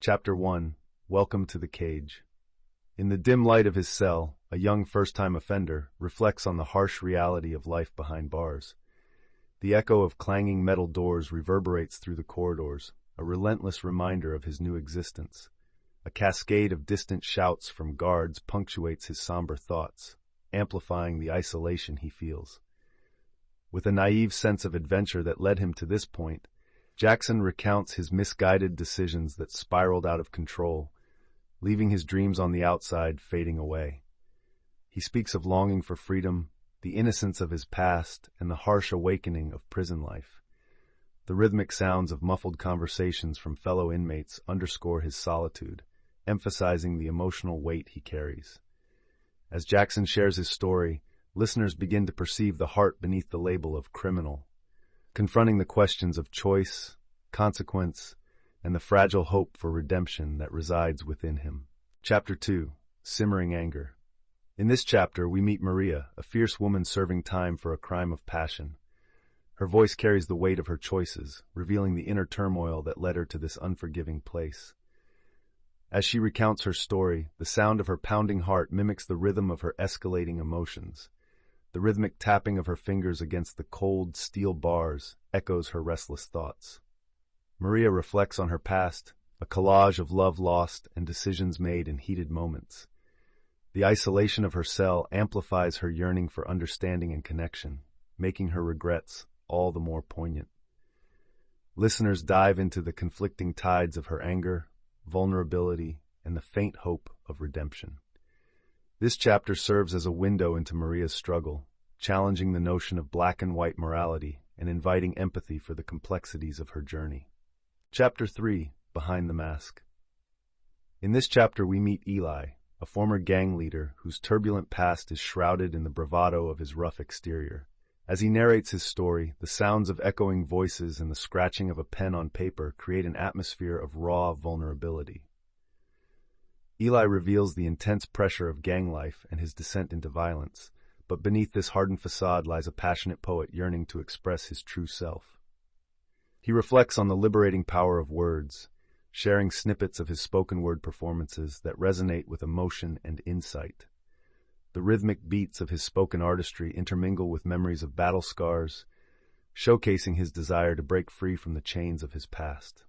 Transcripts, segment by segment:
Chapter 1. Welcome to the Cage. In the dim light of his cell, a young first-time offender reflects on the harsh reality of life behind bars. The echo of clanging metal doors reverberates through the corridors, a relentless reminder of his new existence. A cascade of distant shouts from guards punctuates his somber thoughts, amplifying the isolation he feels. With a naive sense of adventure that led him to this point, Jackson recounts his misguided decisions that spiraled out of control, leaving his dreams on the outside fading away. He speaks of longing for freedom, the innocence of his past, and the harsh awakening of prison life. The rhythmic sounds of muffled conversations from fellow inmates underscore his solitude, emphasizing the emotional weight he carries. As Jackson shares his story, listeners begin to perceive the heart beneath the label of criminal, confronting the questions of choice, consequence, and the fragile hope for redemption that resides within him. Chapter 2. Simmering Anger. In this chapter, we meet Maria, a fierce woman serving time for a crime of passion. Her voice carries the weight of her choices, revealing the inner turmoil that led her to this unforgiving place. As she recounts her story, the sound of her pounding heart mimics the rhythm of her escalating emotions. The rhythmic tapping of her fingers against the cold, steel bars echoes her restless thoughts. Maria reflects on her past, a collage of love lost and decisions made in heated moments. The isolation of her cell amplifies her yearning for understanding and connection, making her regrets all the more poignant. Listeners dive into the conflicting tides of her anger, vulnerability, and the faint hope of redemption. This chapter serves as a window into Maria's struggle, challenging the notion of black and white morality and inviting empathy for the complexities of her journey. Chapter 3. Behind the Mask. In this chapter we meet Eli, a former gang leader whose turbulent past is shrouded in the bravado of his rough exterior. As he narrates his story, the sounds of echoing voices and the scratching of a pen on paper create an atmosphere of raw vulnerability. Eli reveals the intense pressure of gang life and his descent into violence, but beneath this hardened facade lies a passionate poet yearning to express his true self. He reflects on the liberating power of words, sharing snippets of his spoken-word performances that resonate with emotion and insight. The rhythmic beats of his spoken artistry intermingle with memories of battle scars, showcasing his desire to break free from the chains of his past.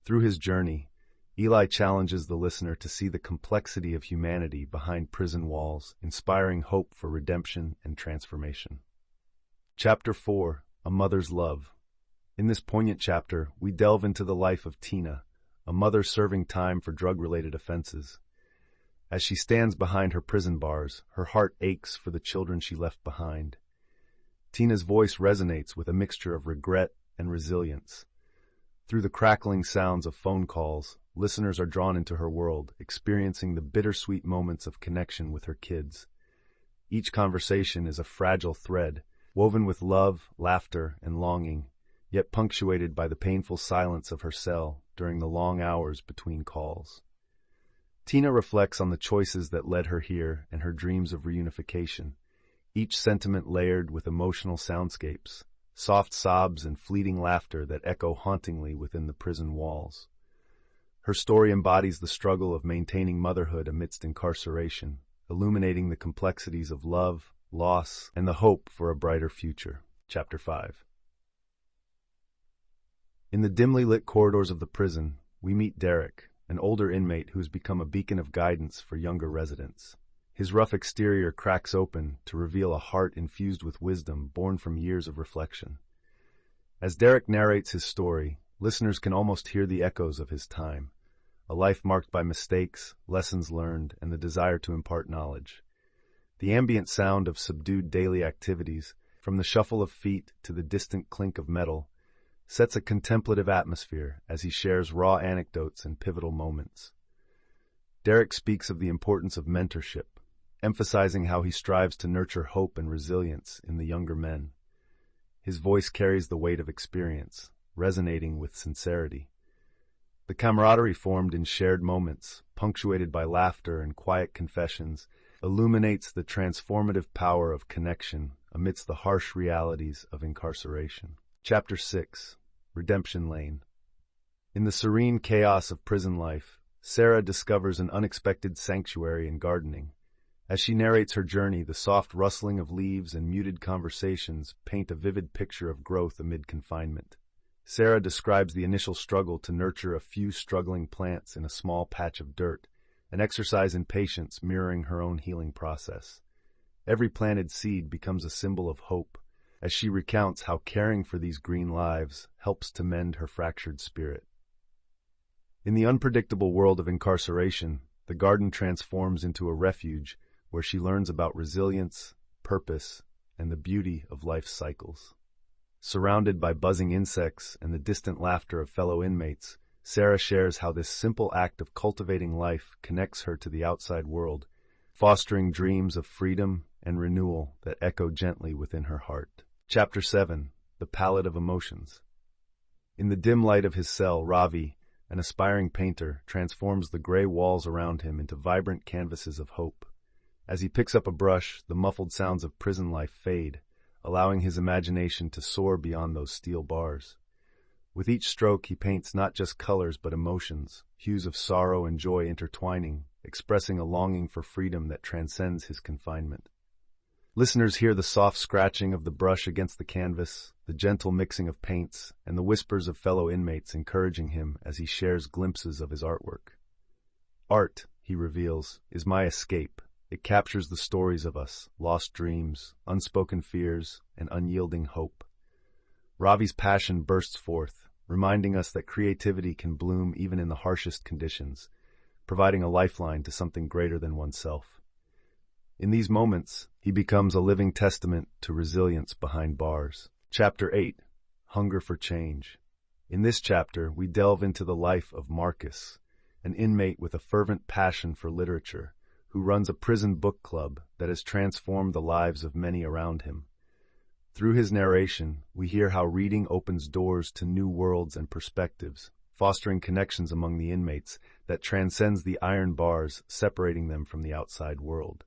Through his journey, Eli challenges the listener to see the complexity of humanity behind prison walls, inspiring hope for redemption and transformation. Chapter 4. A Mother's Love. In this poignant chapter, we delve into the life of Tina, a mother serving time for drug-related offenses. As she stands behind her prison bars, her heart aches for the children she left behind. Tina's voice resonates with a mixture of regret and resilience. Through the crackling sounds of phone calls, listeners are drawn into her world, experiencing the bittersweet moments of connection with her kids. Each conversation is a fragile thread, woven with love, laughter, and longing, yet punctuated by the painful silence of her cell during the long hours between calls. Tina reflects on the choices that led her here and her dreams of reunification, each sentiment layered with emotional soundscapes, soft sobs and fleeting laughter that echo hauntingly within the prison walls. Her story embodies the struggle of maintaining motherhood amidst incarceration, illuminating the complexities of love, loss, and the hope for a brighter future. Chapter 5. In the dimly lit corridors of the prison, we meet Derek, an older inmate who has become a beacon of guidance for younger residents. His rough exterior cracks open to reveal a heart infused with wisdom born from years of reflection. As Derek narrates his story, listeners can almost hear the echoes of his time, a life marked by mistakes, lessons learned, and the desire to impart knowledge. The ambient sound of subdued daily activities, from the shuffle of feet to the distant clink of metal, sets a contemplative atmosphere as he shares raw anecdotes and pivotal moments. Derek speaks of the importance of mentorship, emphasizing how he strives to nurture hope and resilience in the younger men. His voice carries the weight of experience, resonating with sincerity. The camaraderie formed in shared moments, punctuated by laughter and quiet confessions, illuminates the transformative power of connection amidst the harsh realities of incarceration. Chapter 6. Redemption Lane. In the serene chaos of prison life, Sarah discovers an unexpected sanctuary in gardening. As she narrates her journey, the soft rustling of leaves and muted conversations paint a vivid picture of growth amid confinement. Sarah describes the initial struggle to nurture a few struggling plants in a small patch of dirt, an exercise in patience mirroring her own healing process. Every planted seed becomes a symbol of hope, as she recounts how caring for these green lives helps to mend her fractured spirit. In the unpredictable world of incarceration, the garden transforms into a refuge where she learns about resilience, purpose, and the beauty of life's cycles. Surrounded by buzzing insects and the distant laughter of fellow inmates, Sarah shares how this simple act of cultivating life connects her to the outside world, fostering dreams of freedom and renewal that echo gently within her heart. Chapter 7. The Palette of Emotions. In the dim light of his cell, Ravi, an aspiring painter, transforms the gray walls around him into vibrant canvases of hope. As he picks up a brush, the muffled sounds of prison life fade, allowing his imagination to soar beyond those steel bars. With each stroke, he paints not just colors but emotions, hues of sorrow and joy intertwining, expressing a longing for freedom that transcends his confinement. Listeners hear the soft scratching of the brush against the canvas, the gentle mixing of paints, and the whispers of fellow inmates encouraging him as he shares glimpses of his artwork. Art, he reveals, is my escape. It captures the stories of us, lost dreams, unspoken fears, and unyielding hope. Ravi's passion bursts forth, reminding us that creativity can bloom even in the harshest conditions, providing a lifeline to something greater than oneself. In these moments, he becomes a living testament to resilience behind bars. Chapter 8. Hunger for Change. In this chapter, we delve into the life of Marcus, an inmate with a fervent passion for literature, who runs a prison book club that has transformed the lives of many around him. Through his narration, we hear how reading opens doors to new worlds and perspectives, fostering connections among the inmates that transcends the iron bars separating them from the outside world.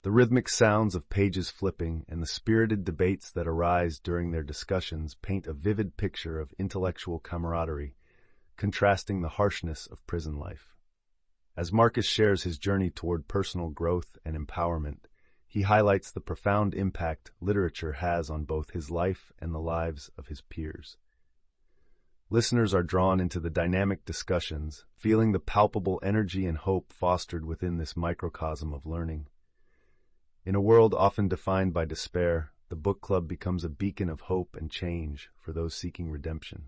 The rhythmic sounds of pages flipping and the spirited debates that arise during their discussions paint a vivid picture of intellectual camaraderie, contrasting the harshness of prison life. As Marcus shares his journey toward personal growth and empowerment, he highlights the profound impact literature has on both his life and the lives of his peers. Listeners are drawn into the dynamic discussions, feeling the palpable energy and hope fostered within this microcosm of learning. In a world often defined by despair, the book club becomes a beacon of hope and change for those seeking redemption.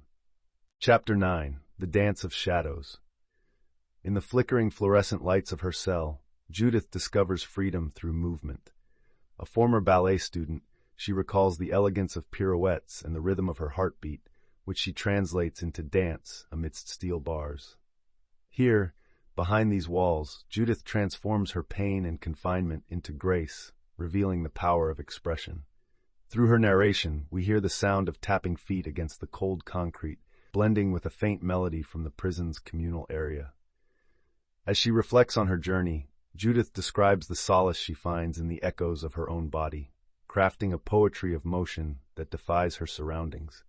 Chapter 9. The Dance of Shadows. In the flickering fluorescent lights of her cell, Judith discovers freedom through movement. A former ballet student, she recalls the elegance of pirouettes and the rhythm of her heartbeat, which she translates into dance amidst steel bars. Here, behind these walls, Judith transforms her pain and confinement into grace, revealing the power of expression. Through her narration, we hear the sound of tapping feet against the cold concrete, blending with a faint melody from the prison's communal area. As she reflects on her journey, Judith describes the solace she finds in the echoes of her own body, crafting a poetry of motion that defies her surroundings.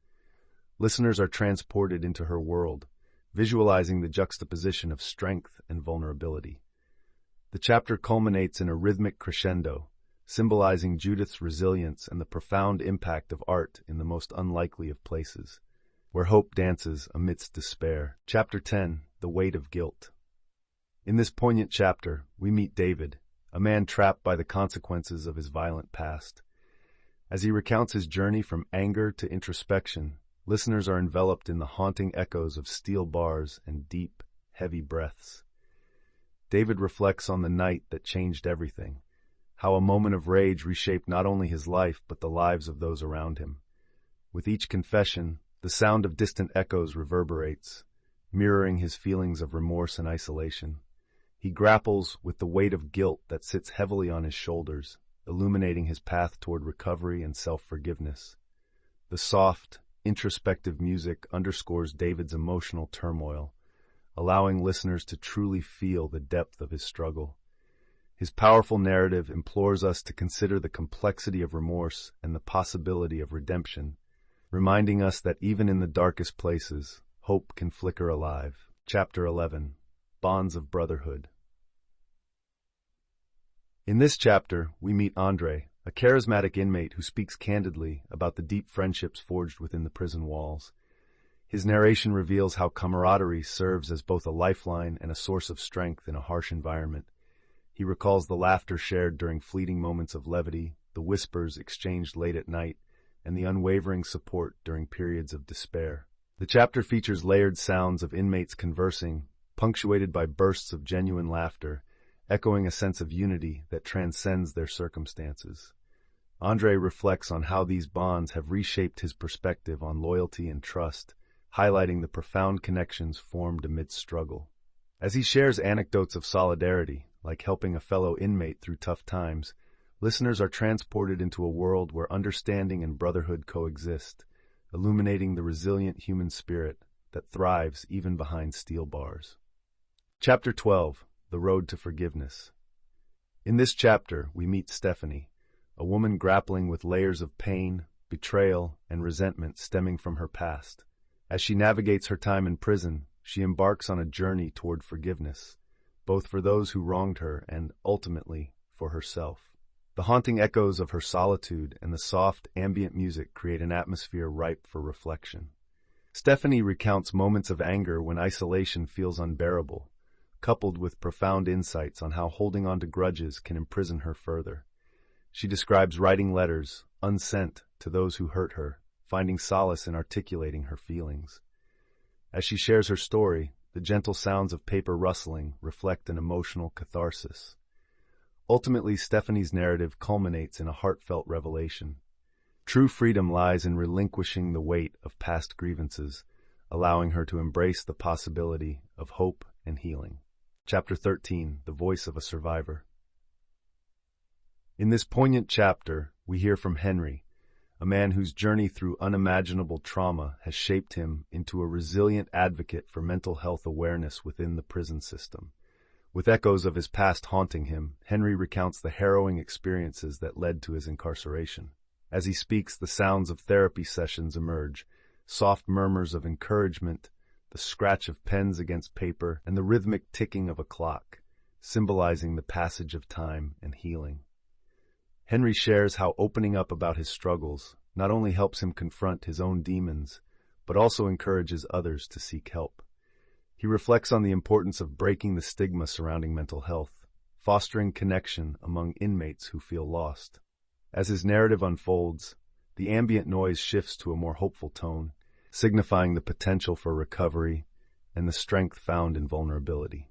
Listeners are transported into her world, visualizing the juxtaposition of strength and vulnerability. The chapter culminates in a rhythmic crescendo, symbolizing Judith's resilience and the profound impact of art in the most unlikely of places, where hope dances amidst despair. Chapter 10. The Weight of Guilt. In this poignant chapter, we meet David, a man trapped by the consequences of his violent past. As he recounts his journey from anger to introspection, listeners are enveloped in the haunting echoes of steel bars and deep, heavy breaths. David reflects on the night that changed everything, how a moment of rage reshaped not only his life but the lives of those around him. With each confession, the sound of distant echoes reverberates, mirroring his feelings of remorse and isolation. He grapples with the weight of guilt that sits heavily on his shoulders, illuminating his path toward recovery and self-forgiveness. The soft, introspective music underscores David's emotional turmoil, allowing listeners to truly feel the depth of his struggle. His powerful narrative implores us to consider the complexity of remorse and the possibility of redemption, reminding us that even in the darkest places, hope can flicker alive. Chapter 11. Bonds of Brotherhood. In this chapter, we meet Andre, a charismatic inmate who speaks candidly about the deep friendships forged within the prison walls. His narration reveals how camaraderie serves as both a lifeline and a source of strength in a harsh environment. He recalls the laughter shared during fleeting moments of levity, the whispers exchanged late at night, and the unwavering support during periods of despair. The chapter features layered sounds of inmates conversing, punctuated by bursts of genuine laughter, echoing a sense of unity that transcends their circumstances. Andre reflects on how these bonds have reshaped his perspective on loyalty and trust, highlighting the profound connections formed amidst struggle. As he shares anecdotes of solidarity, like helping a fellow inmate through tough times, listeners are transported into a world where understanding and brotherhood coexist, illuminating the resilient human spirit that thrives even behind steel bars. Chapter 12. The Road to Forgiveness. In this chapter, we meet Stephanie, a woman grappling with layers of pain, betrayal, and resentment stemming from her past. As she navigates her time in prison, she embarks on a journey toward forgiveness, both for those who wronged her and, ultimately, for herself. The haunting echoes of her solitude and the soft, ambient music create an atmosphere ripe for reflection. Stephanie recounts moments of anger when isolation feels unbearable, coupled with profound insights on how holding on to grudges can imprison her further. She describes writing letters, unsent, to those who hurt her, finding solace in articulating her feelings. As she shares her story, the gentle sounds of paper rustling reflect an emotional catharsis. Ultimately, Stephanie's narrative culminates in a heartfelt revelation. True freedom lies in relinquishing the weight of past grievances, allowing her to embrace the possibility of hope and healing. Chapter 13. The Voice of a Survivor. In this poignant chapter, we hear from Henry, a man whose journey through unimaginable trauma has shaped him into a resilient advocate for mental health awareness within the prison system. With echoes of his past haunting him, Henry recounts the harrowing experiences that led to his incarceration. As he speaks, the sounds of therapy sessions emerge, soft murmurs of encouragement, the scratch of pens against paper, and the rhythmic ticking of a clock, symbolizing the passage of time and healing. Henry shares how opening up about his struggles not only helps him confront his own demons, but also encourages others to seek help. He reflects on the importance of breaking the stigma surrounding mental health, fostering connection among inmates who feel lost. As his narrative unfolds, the ambient noise shifts to a more hopeful tone, signifying the potential for recovery and the strength found in vulnerability.